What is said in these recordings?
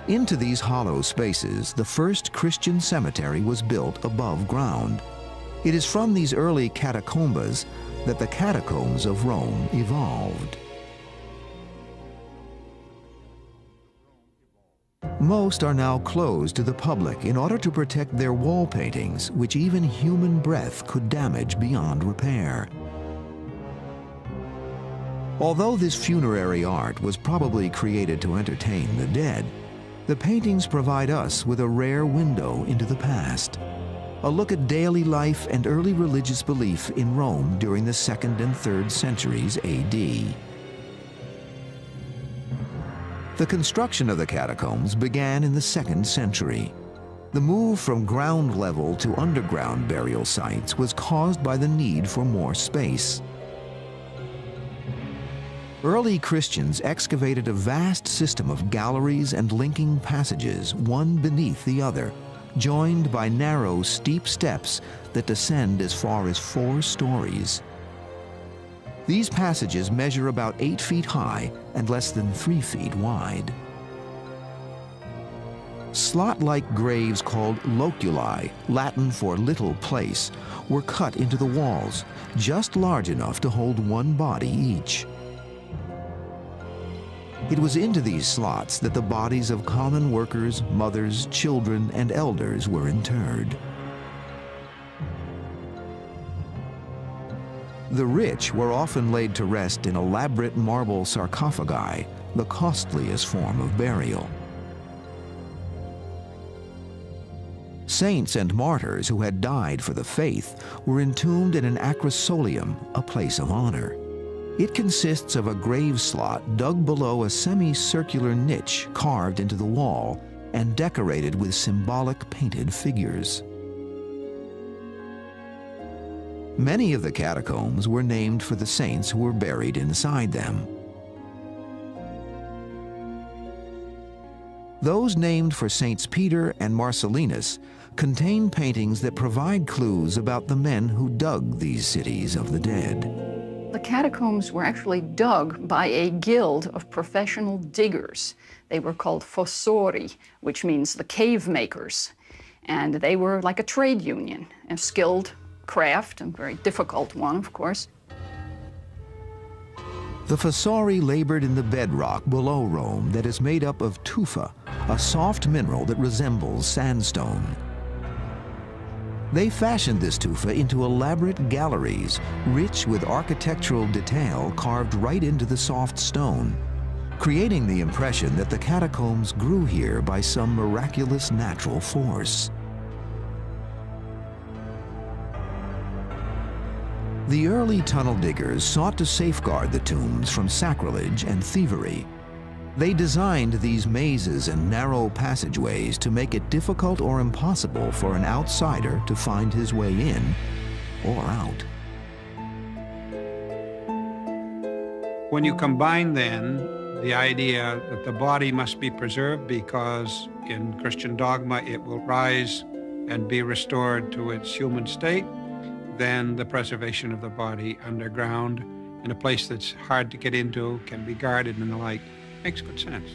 Into these hollow spaces, the first Christian cemetery was built above ground. It is from these early catacombas that the Catacombs of Rome evolved. Most are now closed to the public in order to protect their wall paintings, which even human breath could damage beyond repair. Although this funerary art was probably created to entertain the dead, the paintings provide us with a rare window into the past. A look at daily life and early religious belief in Rome during the 2nd and 3rd centuries AD. The construction of the catacombs began in the 2nd century. The move from ground level to underground burial sites was caused by the need for more space. Early Christians excavated a vast system of galleries and linking passages, one beneath the other, joined by narrow, steep steps that descend as far as 4 stories. These passages measure about 8 feet high and less than 3 feet wide. Slot-like graves called loculi, Latin for little place, were cut into the walls, just large enough to hold one body each. It was into these slots that the bodies of common workers, mothers, children, and elders were interred. The rich were often laid to rest in elaborate marble sarcophagi, the costliest form of burial. Saints and martyrs who had died for the faith were entombed in an acrosolium, a place of honor. It consists of a grave slot dug below a semicircular niche carved into the wall and decorated with symbolic painted figures. Many of the catacombs were named for the saints who were buried inside them. Those named for Saints Peter and Marcellinus contain paintings that provide clues about the men who dug these cities of the dead. The catacombs were actually dug by a guild of professional diggers. They were called fossori, which means the cave makers. And they were like a trade union, a skilled craft, a very difficult one, of course. The fossori labored in the bedrock below Rome that is made up of tufa, a soft mineral that resembles sandstone. They fashioned this tufa into elaborate galleries, rich with architectural detail carved right into the soft stone, creating the impression that the catacombs grew here by some miraculous natural force. The early tunnel diggers sought to safeguard the tombs from sacrilege and thievery. They designed these mazes and narrow passageways to make it difficult or impossible for an outsider to find his way in or out. When you combine then the idea that the body must be preserved because in Christian dogma it will rise and be restored to its human state, then the preservation of the body underground in a place that's hard to get into, can be guarded and the like, makes good sense.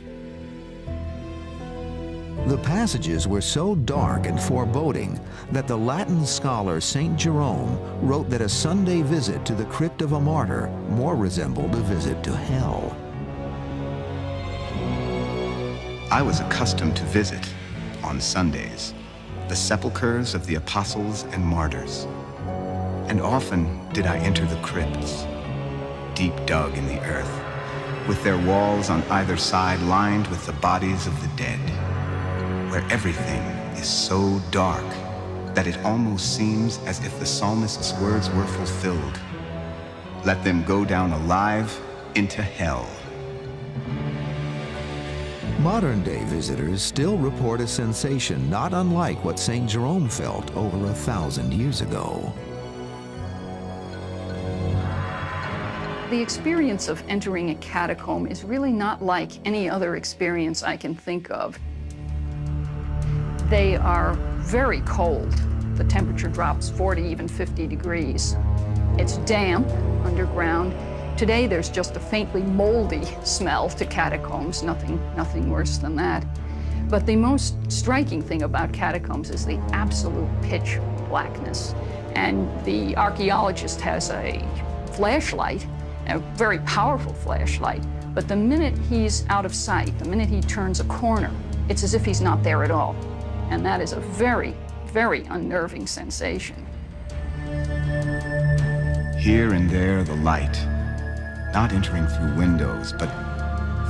The passages were so dark and foreboding that the Latin scholar St. Jerome wrote that a Sunday visit to the crypt of a martyr more resembled a visit to hell. I was accustomed to visit, on Sundays, the sepulchres of the apostles and martyrs. And often did I enter the crypts, deep dug in the earth, with their walls on either side lined with the bodies of the dead, where everything is so dark that it almost seems as if the psalmist's words were fulfilled. Let them go down alive into hell. Modern-day visitors still report a sensation not unlike what St. Jerome felt over 1,000 years ago. The experience of entering a catacomb is really not like any other experience I can think of. They are very cold. The temperature drops 40, even 50 degrees. It's damp underground. Today there's just a faintly moldy smell to catacombs, nothing worse than that. But the most striking thing about catacombs is the absolute pitch blackness. And the archaeologist has a flashlight, a very powerful flashlight, but the minute he's out of sight, the minute he turns a corner, it's as if he's not there at all. And that is a very, very unnerving sensation. Here and there, the light, not entering through windows, but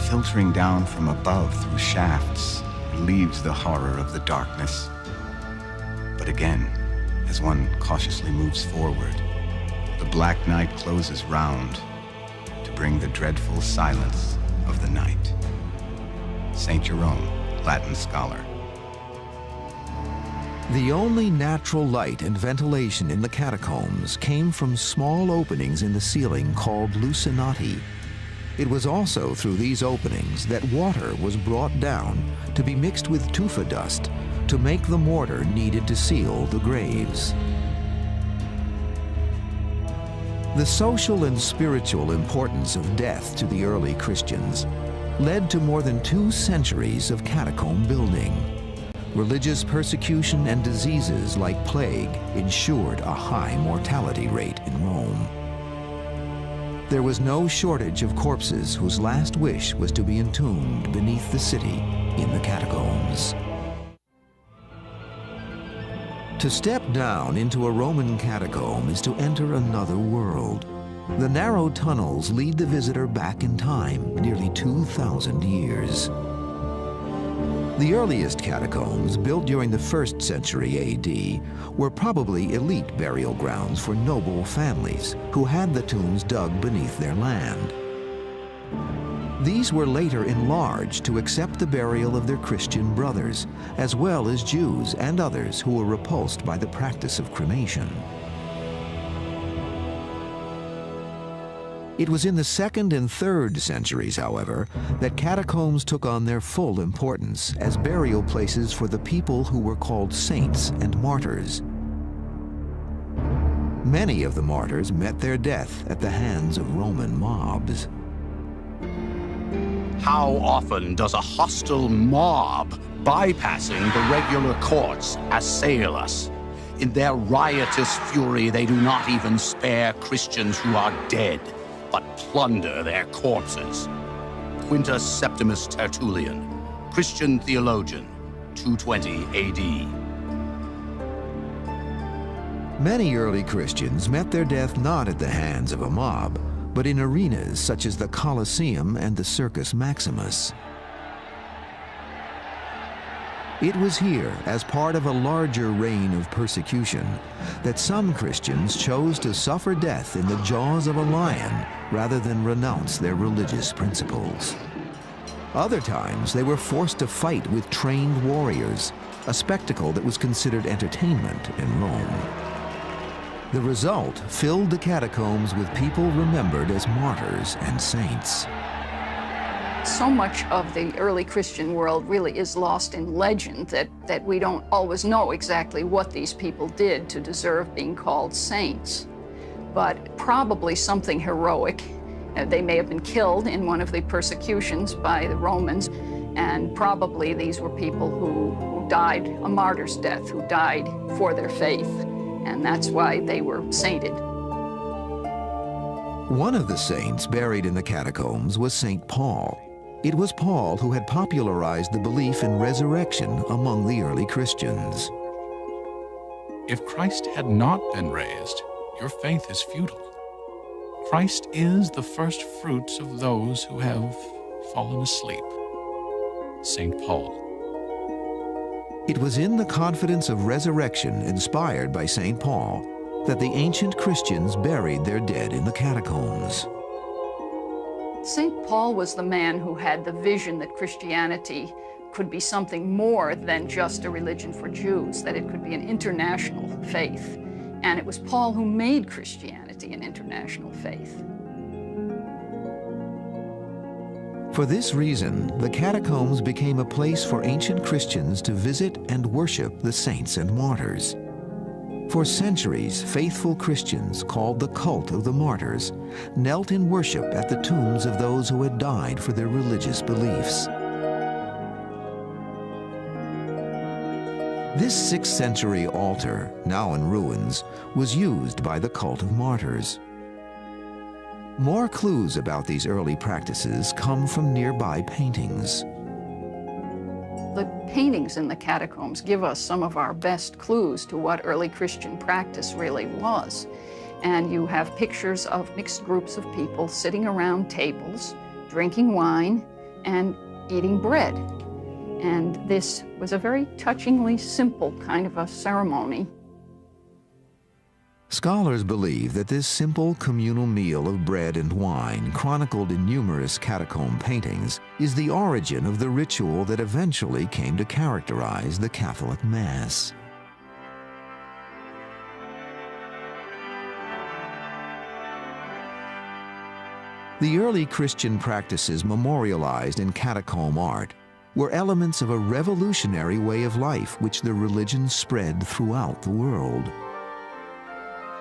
filtering down from above through shafts, relieves the horror of the darkness. But again, as one cautiously moves forward, the black night closes round to bring the dreadful silence of the night. St. Jerome, Latin scholar. The only natural light and ventilation in the catacombs came from small openings in the ceiling called lucinati. It was also through these openings that water was brought down to be mixed with tufa dust to make the mortar needed to seal the graves. The social and spiritual importance of death to the early Christians led to more than 2 centuries of catacomb building. Religious persecution and diseases like plague ensured a high mortality rate in Rome. There was no shortage of corpses whose last wish was to be entombed beneath the city in the catacombs. To step down into a Roman catacomb is to enter another world. The narrow tunnels lead the visitor back in time, nearly 2,000 years. The earliest catacombs, built during the 1st century A.D., were probably elite burial grounds for noble families who had the tombs dug beneath their land. These were later enlarged to accept the burial of their Christian brothers, as well as Jews and others who were repulsed by the practice of cremation. It was in the 2nd and 3rd centuries, however, that catacombs took on their full importance as burial places for the people who were called saints and martyrs. Many of the martyrs met their death at the hands of Roman mobs. How often does a hostile mob, bypassing the regular courts, assail us? In their riotous fury, they do not even spare Christians who are dead, but plunder their corpses. Quintus Septimus Tertullian, Christian theologian, 220 AD. Many early Christians met their death not at the hands of a mob, but in arenas such as the Colosseum and the Circus Maximus. It was here, as part of a larger reign of persecution, that some Christians chose to suffer death in the jaws of a lion rather than renounce their religious principles. Other times, they were forced to fight with trained warriors, a spectacle that was considered entertainment in Rome. The result filled the catacombs with people remembered as martyrs and saints. So much of the early Christian world really is lost in legend that we don't always know exactly what these people did to deserve being called saints. But probably something heroic. They may have been killed in one of the persecutions by the Romans, and probably these were people who died a martyr's death, who died for their faith, and that's why they were sainted. One of the saints buried in the catacombs was St. Paul. It was Paul who had popularized the belief in resurrection among the early Christians. If Christ had not been raised, your faith is futile. Christ is the first fruits of those who have fallen asleep. St. Paul. It was in the confidence of resurrection inspired by St. Paul that the ancient Christians buried their dead in the catacombs. St. Paul was the man who had the vision that Christianity could be something more than just a religion for Jews, that it could be an international faith. And it was Paul who made Christianity an international faith. For this reason, the catacombs became a place for ancient Christians to visit and worship the saints and martyrs. For centuries, faithful Christians, called the cult of the martyrs, knelt in worship at the tombs of those who had died for their religious beliefs. This 6th century altar, now in ruins, was used by the cult of martyrs. More clues about these early practices come from nearby paintings. The paintings in the catacombs give us some of our best clues to what early Christian practice really was. And you have pictures of mixed groups of people sitting around tables, drinking wine, and eating bread. And this was a very touchingly simple kind of a ceremony. Scholars believe that this simple communal meal of bread and wine, chronicled in numerous catacomb paintings, is the origin of the ritual that eventually came to characterize the Catholic Mass. The early Christian practices memorialized in catacomb art were elements of a revolutionary way of life which the religion spread throughout the world.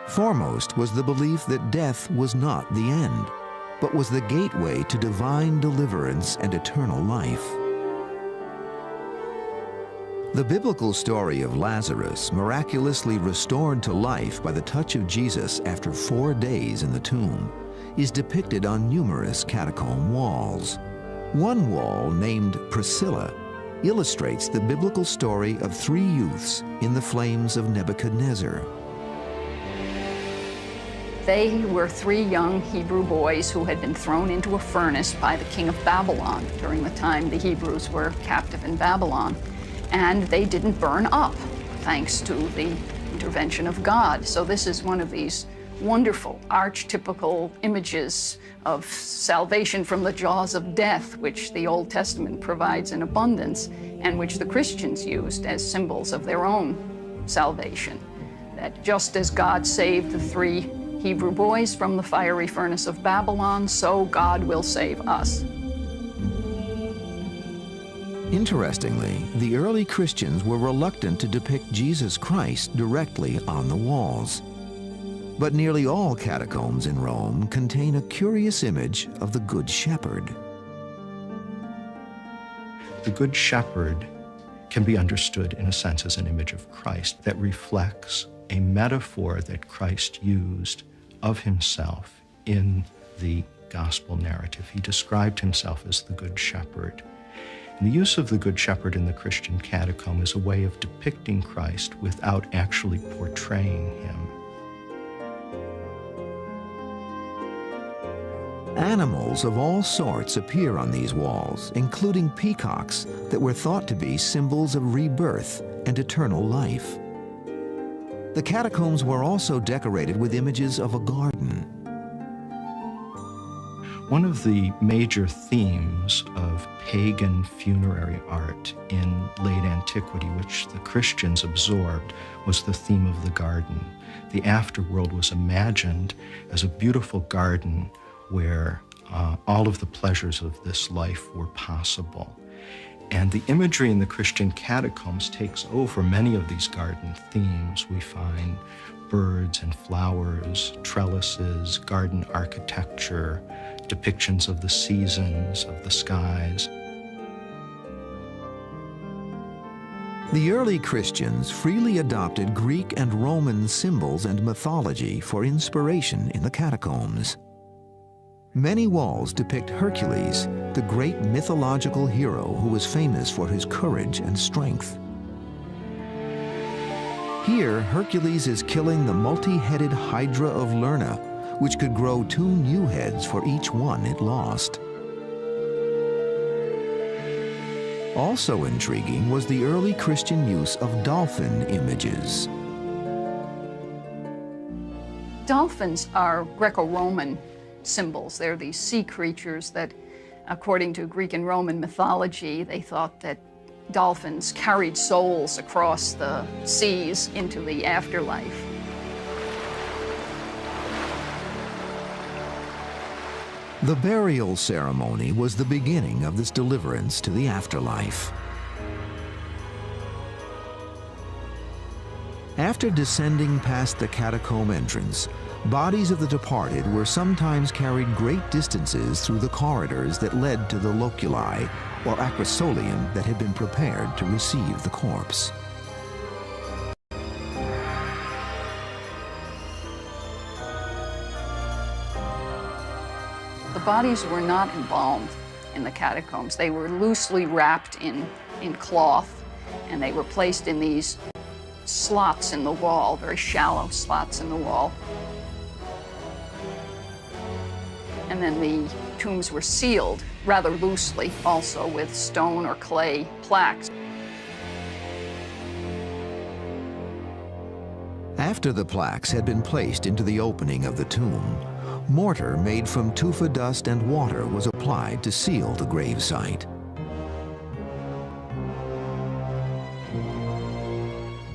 Foremost was the belief that death was not the end, but was the gateway to divine deliverance and eternal life. The biblical story of Lazarus, miraculously restored to life by the touch of Jesus after 4 days in the tomb, is depicted on numerous catacomb walls. One wall, named Priscilla, illustrates the biblical story of 3 youths in the flames of Nebuchadnezzar. They were 3 young Hebrew boys who had been thrown into a furnace by the king of Babylon during the time the Hebrews were captive in Babylon. And they didn't burn up, thanks to the intervention of God. So this is one of these wonderful, archetypical images of salvation from the jaws of death, which the Old Testament provides in abundance, and which the Christians used as symbols of their own salvation. That just as God saved the 3 Hebrew boys from the fiery furnace of Babylon, so God will save us. Interestingly, the early Christians were reluctant to depict Jesus Christ directly on the walls. But nearly all catacombs in Rome contain a curious image of the Good Shepherd. The Good Shepherd can be understood in a sense as an image of Christ that reflects a metaphor that Christ used of himself in the gospel narrative. He described himself as the Good Shepherd. And the use of the Good Shepherd in the Christian catacomb is a way of depicting Christ without actually portraying him. Animals of all sorts appear on these walls, including peacocks that were thought to be symbols of rebirth and eternal life. The catacombs were also decorated with images of a garden. One of the major themes of pagan funerary art in late antiquity, which the Christians absorbed, was the theme of the garden. The afterworld was imagined as a beautiful garden where all of the pleasures of this life were possible. And the imagery in the Christian catacombs takes over many of these garden themes. We find birds and flowers, trellises, garden architecture, depictions of the seasons, of the skies. The early Christians freely adopted Greek and Roman symbols and mythology for inspiration in the catacombs. Many walls depict Hercules, the great mythological hero who was famous for his courage and strength. Here, Hercules is killing the multi-headed Hydra of Lerna, which could grow 2 new heads for each one it lost. Also intriguing was the early Christian use of dolphin images. Dolphins are Greco-Roman symbols. They're these sea creatures that, according to Greek and Roman mythology, they thought that dolphins carried souls across the seas into the afterlife. The burial ceremony was the beginning of this deliverance to the afterlife. After descending past the catacomb entrance, bodies of the departed were sometimes carried great distances through the corridors that led to the loculi, or acrosolium, that had been prepared to receive the corpse. bodies were not embalmed in the catacombs. They were loosely wrapped in cloth, and they were placed in these slots in the wall, very shallow slots in the wall. And then the tombs were sealed rather loosely, also with stone or clay plaques. After the plaques had been placed into the opening of the tomb, mortar made from tufa dust and water was applied to seal the grave site.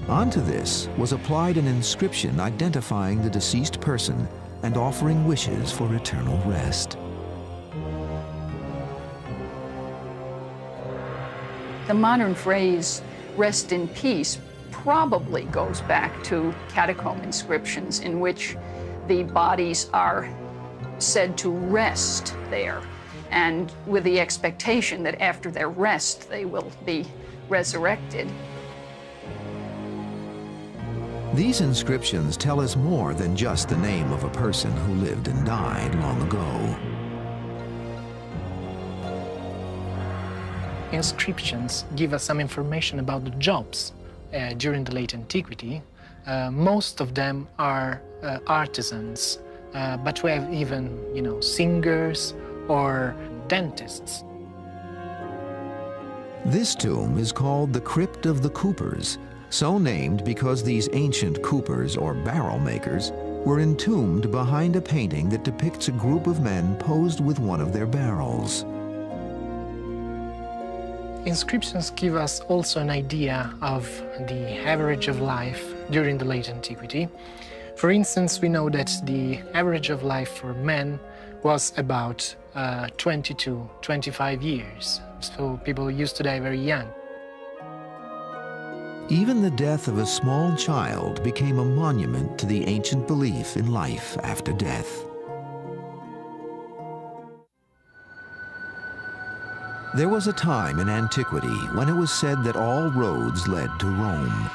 Onto this was applied an inscription identifying the deceased person and offering wishes for eternal rest. The modern phrase, "rest in peace," probably goes back to catacomb inscriptions in which the bodies are said to rest there, and with the expectation that after their rest they will be resurrected. These inscriptions tell us more than just the name of a person who lived and died long ago. Inscriptions give us some information about the jobs during the late antiquity. Most of them are artisans, but we have even, singers or dentists. This tomb is called the Crypt of the Coopers, so named because these ancient coopers, or barrel makers, were entombed behind a painting that depicts a group of men posed with one of their barrels. Inscriptions give us also an idea of the average of life during the late antiquity. For instance, we know that the average of life for men was about 20 to 25 years. So people used to die very young. Even the death of a small child became a monument to the ancient belief in life after death. There was a time in antiquity when it was said that all roads led to Rome.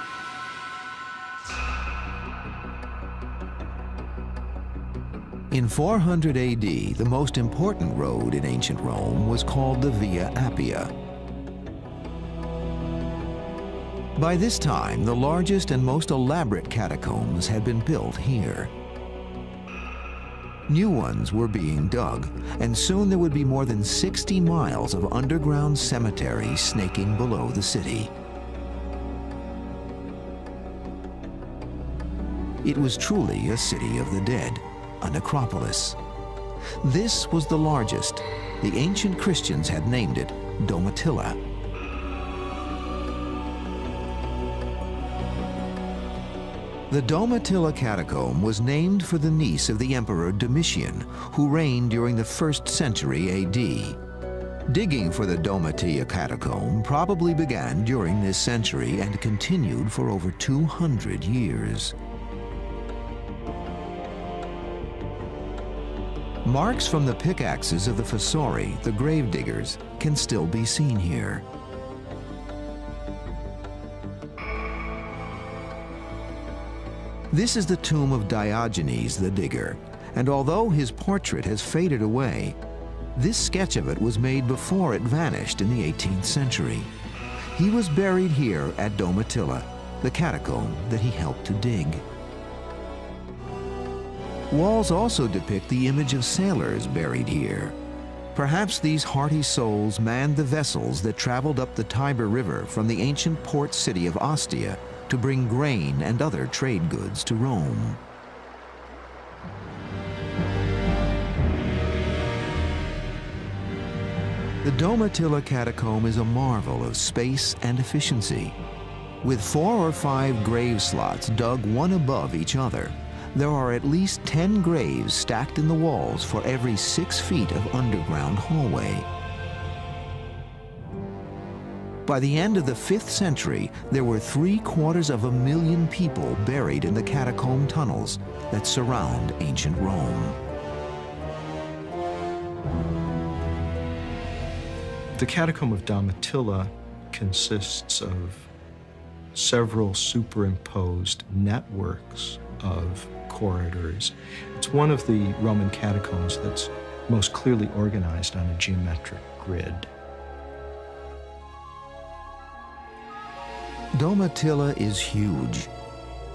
In 400 AD, the most important road in ancient Rome was called the Via Appia. By this time, the largest and most elaborate catacombs had been built here. New ones were being dug, and soon there would be more than 60 miles of underground cemeteries snaking below the city. It was truly a city of the dead, a necropolis. This was the largest. The ancient Christians had named it Domitilla. The Domitilla catacomb was named for the niece of the Emperor Domitian, who reigned during the 1st century AD. Digging for the Domitilla catacomb probably began during this century and continued for over 200 years. Marks from the pickaxes of the fossori, the grave diggers, can still be seen here. This is the tomb of Diogenes the digger, and although his portrait has faded away, this sketch of it was made before it vanished in the 18th century. He was buried here at Domitilla, the catacomb that he helped to dig. Walls also depict the image of sailors buried here. Perhaps these hearty souls manned the vessels that traveled up the Tiber River from the ancient port city of Ostia to bring grain and other trade goods to Rome. The Domitilla catacomb is a marvel of space and efficiency. With 4 or 5 grave slots dug one above each other, there are at least 10 graves stacked in the walls for every 6 feet of underground hallway. By the end of the 5th century, there were 750,000 people buried in the catacomb tunnels that surround ancient Rome. The catacomb of Domitilla consists of several superimposed networks of corridors. It's one of the Roman catacombs that's most clearly organized on a geometric grid. Domitilla is huge.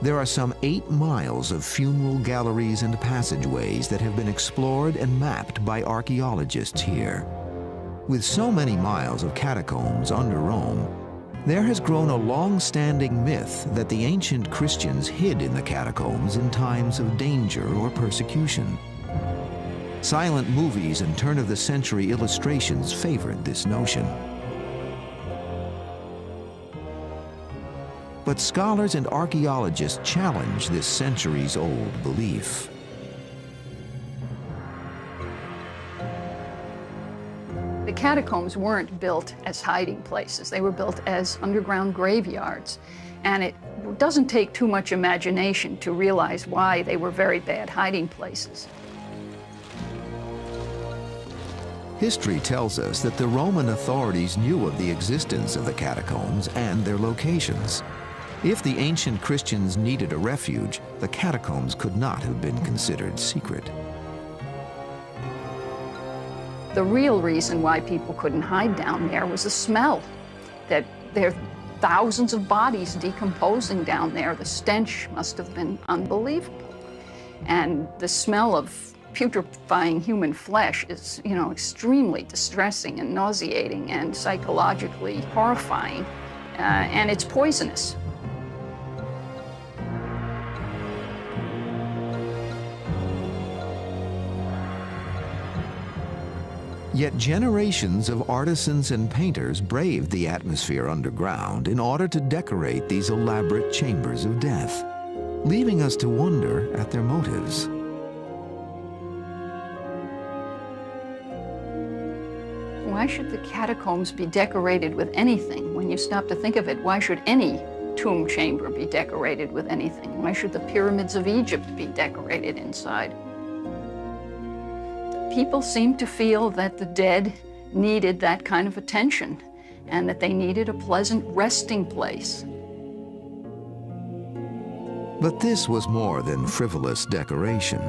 There are some 8 miles of funeral galleries and passageways that have been explored and mapped by archaeologists here. With so many miles of catacombs under Rome, there has grown a long-standing myth that the ancient Christians hid in the catacombs in times of danger or persecution. Silent movies and turn-of-the-century illustrations favored this notion. But scholars and archaeologists challenge this centuries-old belief. The catacombs weren't built as hiding places. They were built as underground graveyards. And it doesn't take too much imagination to realize why they were very bad hiding places. History tells us that the Roman authorities knew of the existence of the catacombs and their locations. If the ancient Christians needed a refuge, the catacombs could not have been considered secret. The real reason why people couldn't hide down there was the smell. That there are thousands of bodies decomposing down there. The stench must have been unbelievable. And the smell of putrefying human flesh is, extremely distressing and nauseating and psychologically horrifying. And it's poisonous. Yet generations of artisans and painters braved the atmosphere underground in order to decorate these elaborate chambers of death, leaving us to wonder at their motives. Why should the catacombs be decorated with anything? When you stop to think of it, why should any tomb chamber be decorated with anything? Why should the pyramids of Egypt be decorated inside? People seem to feel that the dead needed that kind of attention and that they needed a pleasant resting place. But this was more than frivolous decoration.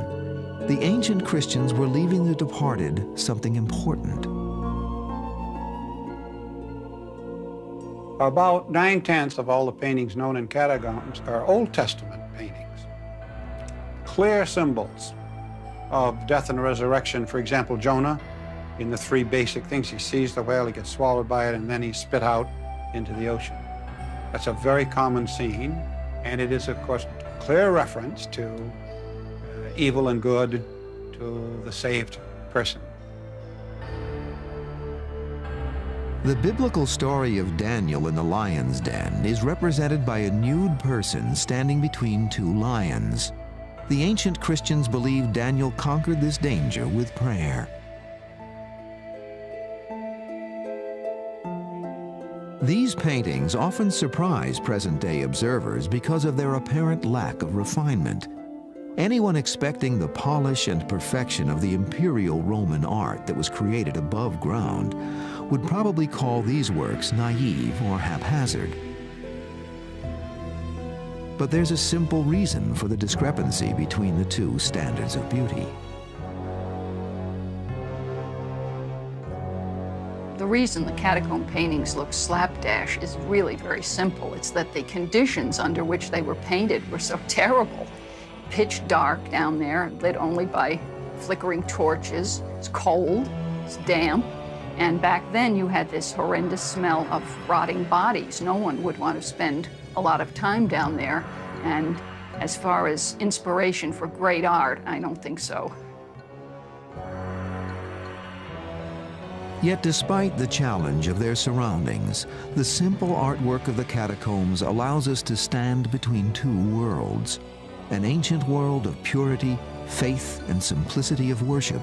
The ancient Christians were leaving the departed something important. About 9/10 of all the paintings known in catacombs are Old Testament paintings. Clear symbols of death and resurrection. For example, Jonah, in the 3 basic things, he sees the whale, he gets swallowed by it, and then he's spit out into the ocean. That's a very common scene, and it is, of course, clear reference to evil and good, to the saved person. The biblical story of Daniel in the lion's den is represented by a nude person standing between 2 lions. The ancient Christians believed Daniel conquered this danger with prayer. These paintings often surprise present-day observers because of their apparent lack of refinement. Anyone expecting the polish and perfection of the imperial Roman art that was created above ground would probably call these works naive or haphazard. But there's a simple reason for the discrepancy between the 2 standards of beauty. The reason the catacomb paintings look slapdash is really very simple. It's that the conditions under which they were painted were so terrible. Pitch dark down there, lit only by flickering torches. It's cold, it's damp, and back then you had this horrendous smell of rotting bodies. No one would want to spend a lot of time down there, and as far as inspiration for great art, I don't think so. Yet despite the challenge of their surroundings, the simple artwork of the catacombs allows us to stand between 2 worlds. An ancient world of purity, faith, and simplicity of worship,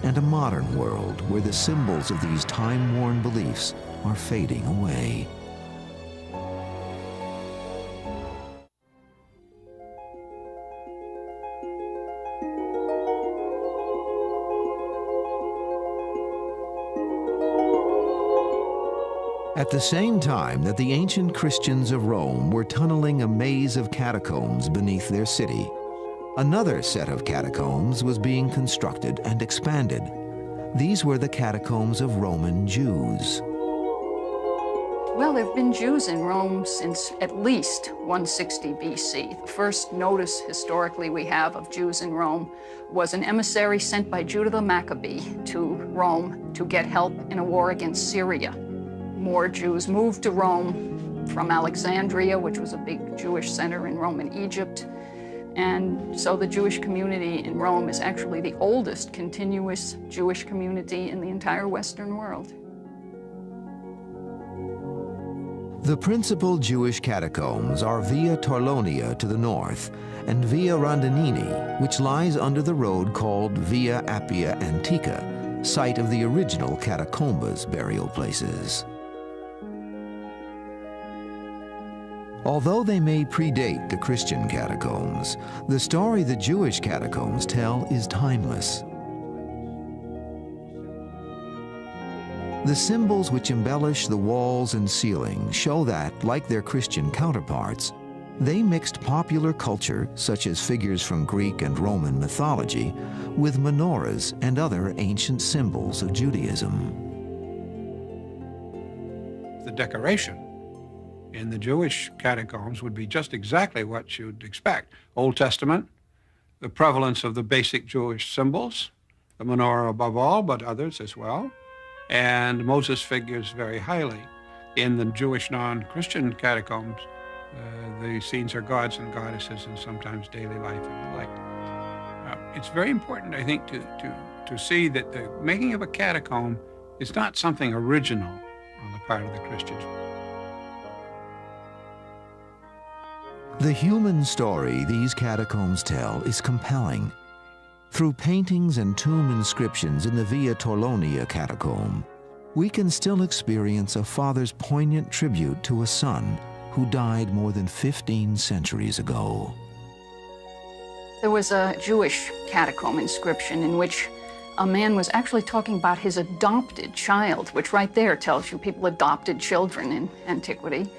and a modern world where the symbols of these time-worn beliefs are fading away. At the same time that the ancient Christians of Rome were tunneling a maze of catacombs beneath their city, another set of catacombs was being constructed and expanded, These were the catacombs of Roman Jews. Well, there have been Jews in Rome since at least 160 BC. The first notice historically we have of Jews in Rome was an emissary sent by Judah the Maccabee to Rome to get help in a war against Syria. More Jews moved to Rome from Alexandria, which was a big Jewish center in Roman Egypt. And so the Jewish community in Rome is actually the oldest continuous Jewish community in the entire Western world. The principal Jewish catacombs are Via Torlonia to the north and Via Rondinini, which lies under the road called Via Appia Antica, site of the original Catacombas burial places. Although they may predate the Christian catacombs, the story the Jewish catacombs tell is timeless. The symbols which embellish the walls and ceiling show that, like their Christian counterparts, they mixed popular culture, such as figures from Greek and Roman mythology, with menorahs and other ancient symbols of Judaism. The decoration in the Jewish catacombs would be just exactly what you'd expect. Old Testament, the prevalence of the basic Jewish symbols, the menorah above all, but others as well. And Moses figures very highly. In the Jewish non-Christian catacombs, the scenes are gods and goddesses and sometimes daily life and the like. It's very important, I think, to see that the making of a catacomb is not something original on the part of the Christians. The human story these catacombs tell is compelling. Through paintings and tomb inscriptions in the Via Torlonia catacomb, we can still experience a father's poignant tribute to a son who died more than 15 centuries ago. There was a Jewish catacomb inscription in which a man was actually talking about his adopted child, which right there tells you people adopted children in antiquity.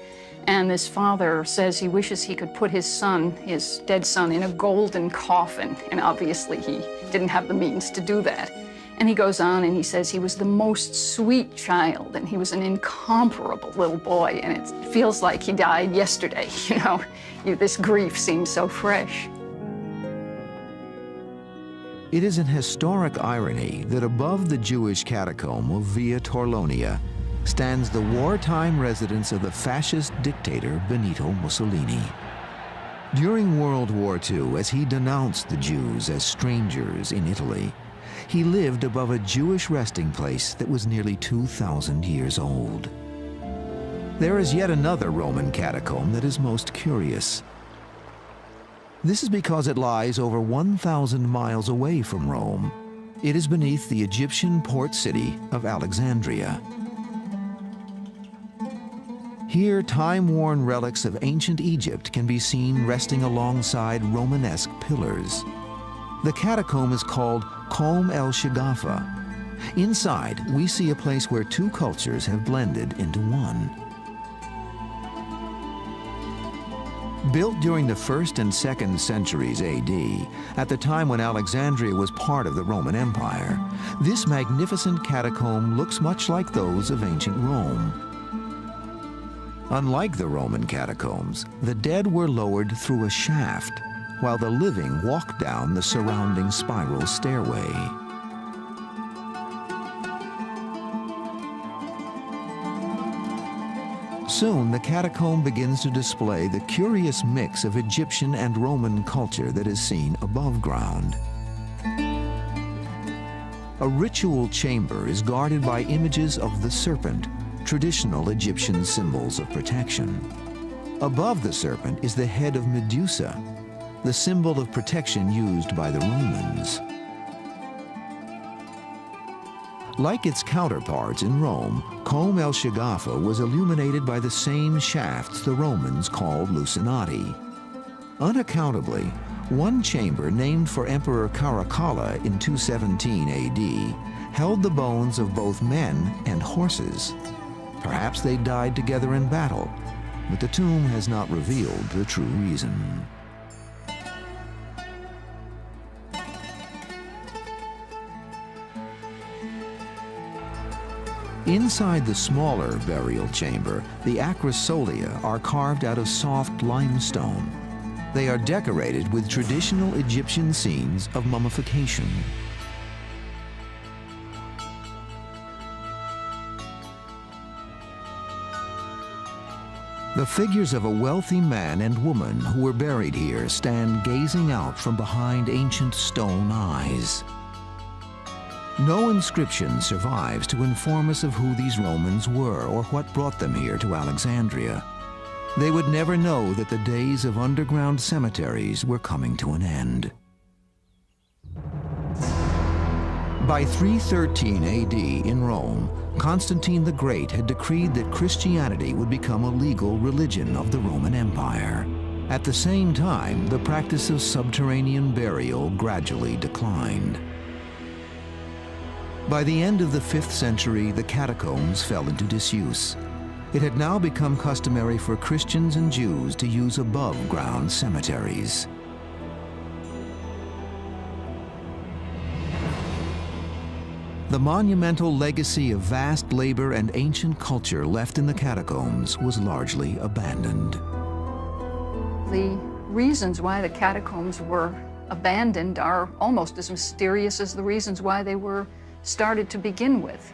And this father says he wishes he could put his son, his dead son, in a golden coffin. And obviously he didn't have the means to do that. And he goes on and he says he was the most sweet child and he was an incomparable little boy. And it feels like he died yesterday, you know. This grief seems so fresh. It is an historic irony that above the Jewish catacomb of Via Torlonia stands the wartime residence of the fascist dictator Benito Mussolini. During World War II, as he denounced the Jews as strangers in Italy, he lived above a Jewish resting place that was nearly 2,000 years old. There is yet another Roman catacomb that is most curious. This is because it lies over 1,000 miles away from Rome. It is beneath the Egyptian port city of Alexandria. Here, time-worn relics of ancient Egypt can be seen resting alongside Romanesque pillars. The catacomb is called Combe el Shagafa. Inside, we see a place where two cultures have blended into one. Built during the 1st and 2nd centuries AD, at the time when Alexandria was part of the Roman Empire, this magnificent catacomb looks much like those of ancient Rome. Unlike the Roman catacombs, the dead were lowered through a shaft, while the living walked down the surrounding spiral stairway. Soon, the catacomb begins to display the curious mix of Egyptian and Roman culture that is seen above ground. A ritual chamber is guarded by images of the serpent, traditional Egyptian symbols of protection. Above the serpent is the head of Medusa, the symbol of protection used by the Romans. Like its counterparts in Rome, Combe el Shagafa was illuminated by the same shafts the Romans called lucinati. Unaccountably, one chamber named for Emperor Caracalla in 217 AD held the bones of both men and horses. Perhaps they died together in battle, but the tomb has not revealed the true reason. Inside the smaller burial chamber, the acrosolia are carved out of soft limestone. They are decorated with traditional Egyptian scenes of mummification. The figures of a wealthy man and woman who were buried here stand gazing out from behind ancient stone eyes. No inscription survives to inform us of who these Romans were or what brought them here to Alexandria. They would never know that the days of underground cemeteries were coming to an end. By 313 AD in Rome, Constantine the Great had decreed that Christianity would become a legal religion of the Roman Empire. At the same time, the practice of subterranean burial gradually declined. By the end of the 5th century, the catacombs fell into disuse. It had now become customary for Christians and Jews to use above-ground cemeteries. The monumental legacy of vast labor and ancient culture left in the catacombs was largely abandoned. The reasons why the catacombs were abandoned are almost as mysterious as the reasons why they were started to begin with.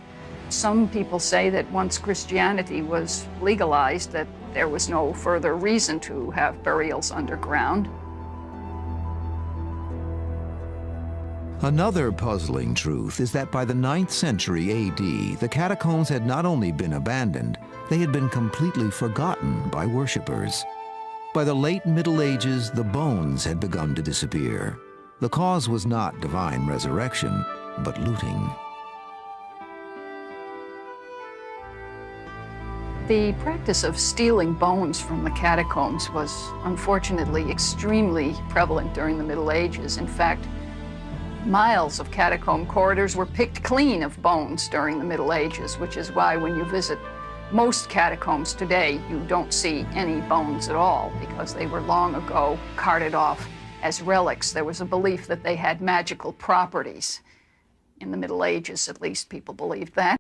Some people say that once Christianity was legalized, that there was no further reason to have burials underground. Another puzzling truth is that by the 9th century AD, the catacombs had not only been abandoned, they had been completely forgotten by worshippers. By the late Middle Ages, the bones had begun to disappear. The cause was not divine resurrection, but looting. The practice of stealing bones from the catacombs was unfortunately extremely prevalent during the Middle Ages. In fact, miles of catacomb corridors were picked clean of bones during the Middle Ages, which is why when you visit most catacombs today, you don't see any bones at all, because they were long ago carted off as relics. There was a belief that they had magical properties. In the Middle Ages, at least, people believed that.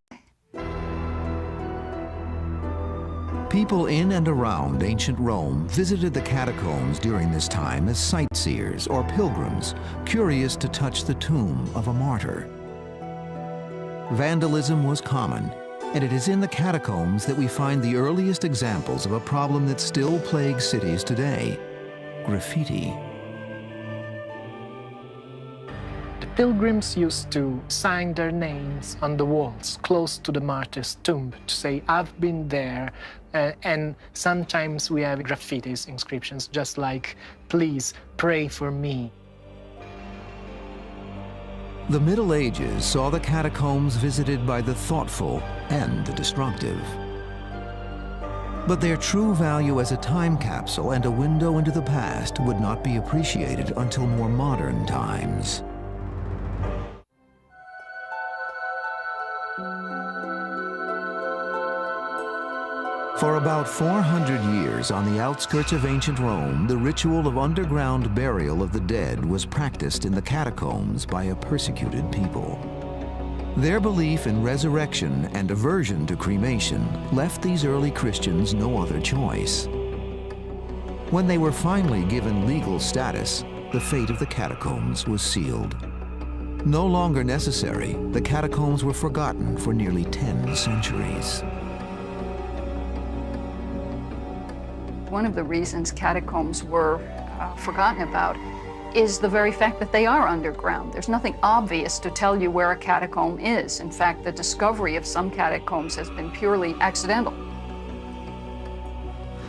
People in and around ancient Rome visited the catacombs during this time as sightseers or pilgrims, curious to touch the tomb of a martyr. Vandalism was common, and it is in the catacombs that we find the earliest examples of a problem that still plagues cities today: graffiti. Pilgrims used to sign their names on the walls close to the martyr's tomb to say, "I've been there," and sometimes we have graffitis, inscriptions, just like, "Please pray for me." The Middle Ages saw the catacombs visited by the thoughtful and the destructive. But their true value as a time capsule and a window into the past would not be appreciated until more modern times. For about 400 years on the outskirts of ancient Rome, the ritual of underground burial of the dead was practiced in the catacombs by a persecuted people. Their belief in resurrection and aversion to cremation left these early Christians no other choice. When they were finally given legal status, the fate of the catacombs was sealed. No longer necessary, the catacombs were forgotten for nearly 10 centuries. One of the reasons catacombs were forgotten about is the very fact that they are underground. There's nothing obvious to tell you where a catacomb is. In fact, the discovery of some catacombs has been purely accidental.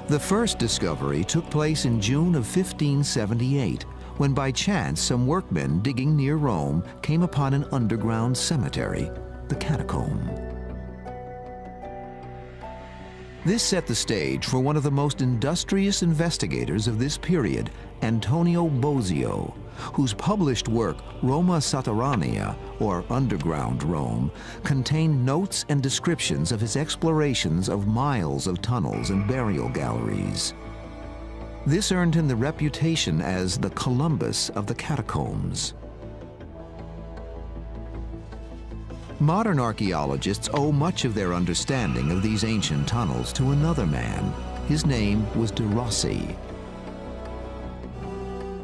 The first discovery took place in June of 1578, when by chance some workmen digging near Rome came upon an underground cemetery, the catacomb. This set the stage for one of the most industrious investigators of this period, Antonio Bosio, whose published work, Roma Sotterranea, or Underground Rome, contained notes and descriptions of his explorations of miles of tunnels and burial galleries. This earned him the reputation as the Columbus of the catacombs. Modern archaeologists owe much of their understanding of these ancient tunnels to another man. His name was de Rossi.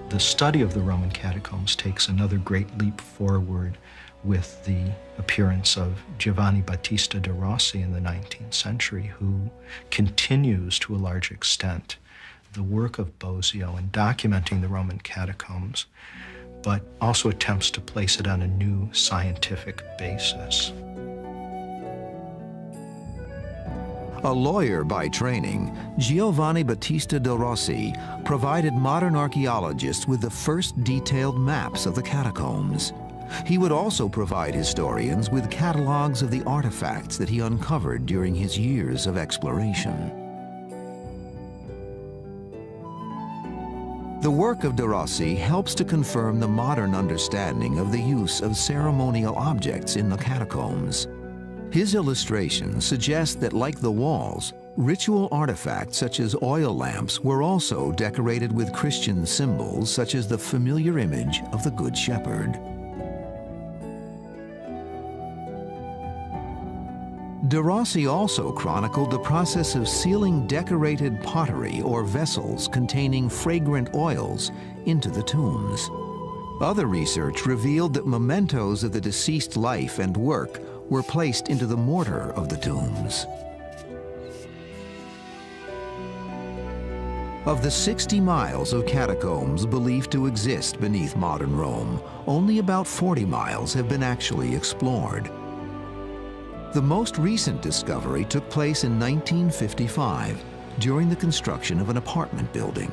The study of the Roman catacombs takes another great leap forward with the appearance of Giovanni Battista de Rossi in the 19th century, who continues to a large extent the work of Bosio in documenting the Roman catacombs, but also attempts to place it on a new scientific basis. A lawyer by training, Giovanni Battista de Rossi provided modern archaeologists with the first detailed maps of the catacombs. He would also provide historians with catalogs of the artifacts that he uncovered during his years of exploration. The work of de Rossi helps to confirm the modern understanding of the use of ceremonial objects in the catacombs. His illustrations suggest that, like the walls, ritual artifacts such as oil lamps were also decorated with Christian symbols such as the familiar image of the Good Shepherd. De Rossi also chronicled the process of sealing decorated pottery or vessels containing fragrant oils into the tombs. Other research revealed that mementos of the deceased life and work were placed into the mortar of the tombs. Of the 60 miles of catacombs believed to exist beneath modern Rome, only about 40 miles have been actually explored. The most recent discovery took place in 1955 during the construction of an apartment building.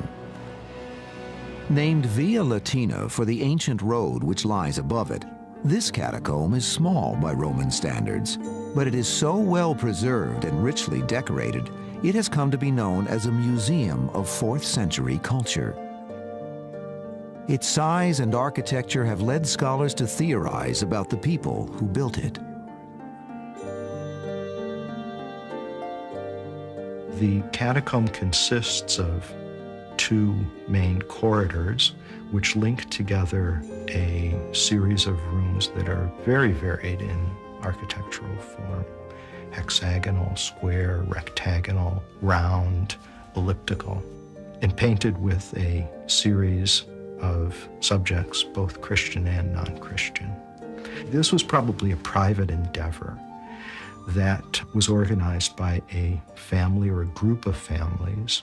Named Via Latina for the ancient road which lies above it, this catacomb is small by Roman standards, but it is so well preserved and richly decorated, it has come to be known as a museum of 4th century culture. Its size and architecture have led scholars to theorize about the people who built it. The catacomb consists of 2 main corridors which link together a series of rooms that are very varied in architectural form: hexagonal, square, rectagonal, round, elliptical, and painted with a series of subjects, both Christian and non-Christian. This was probably a private endeavor that was organized by a family or a group of families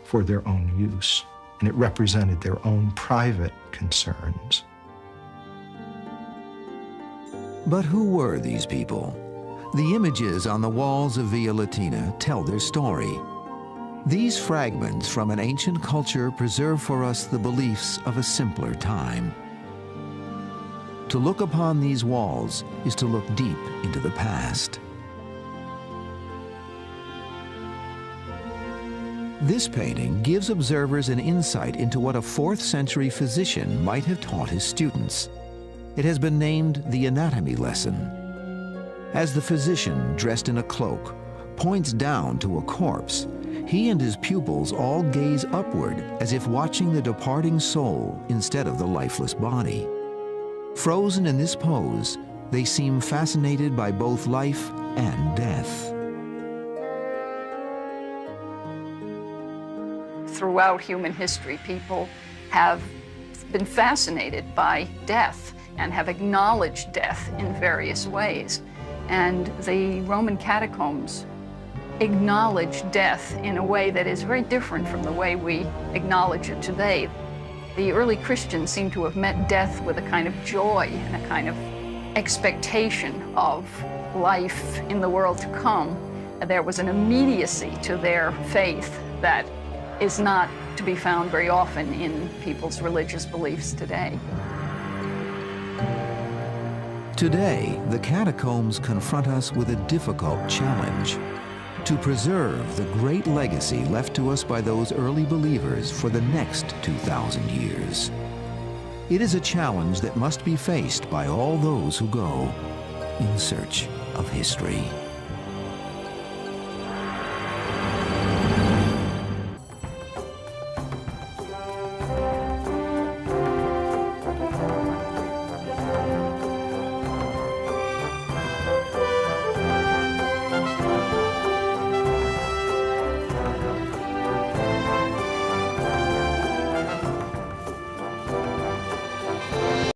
for their own use, and it represented their own private concerns. But who were these people? The images on the walls of Via Latina tell their story. These fragments from an ancient culture preserve for us the beliefs of a simpler time. To look upon these walls is to look deep into the past. This painting gives observers an insight into what a 4th century physician might have taught his students. It has been named the anatomy lesson. As the physician, dressed in a cloak, points down to a corpse, he and his pupils all gaze upward as if watching the departing soul instead of the lifeless body. Frozen in this pose, they seem fascinated by both life and death. Throughout human history, people have been fascinated by death and have acknowledged death in various ways. And the Roman catacombs acknowledge death in a way that is very different from the way we acknowledge it today. The early Christians seem to have met death with a kind of joy and a kind of expectation of life in the world to come. There was an immediacy to their faith that is not to be found very often in people's religious beliefs today. Today, the catacombs confront us with a difficult challenge: to preserve the great legacy left to us by those early believers for the next 2,000 years. It is a challenge that must be faced by all those who go in search of history.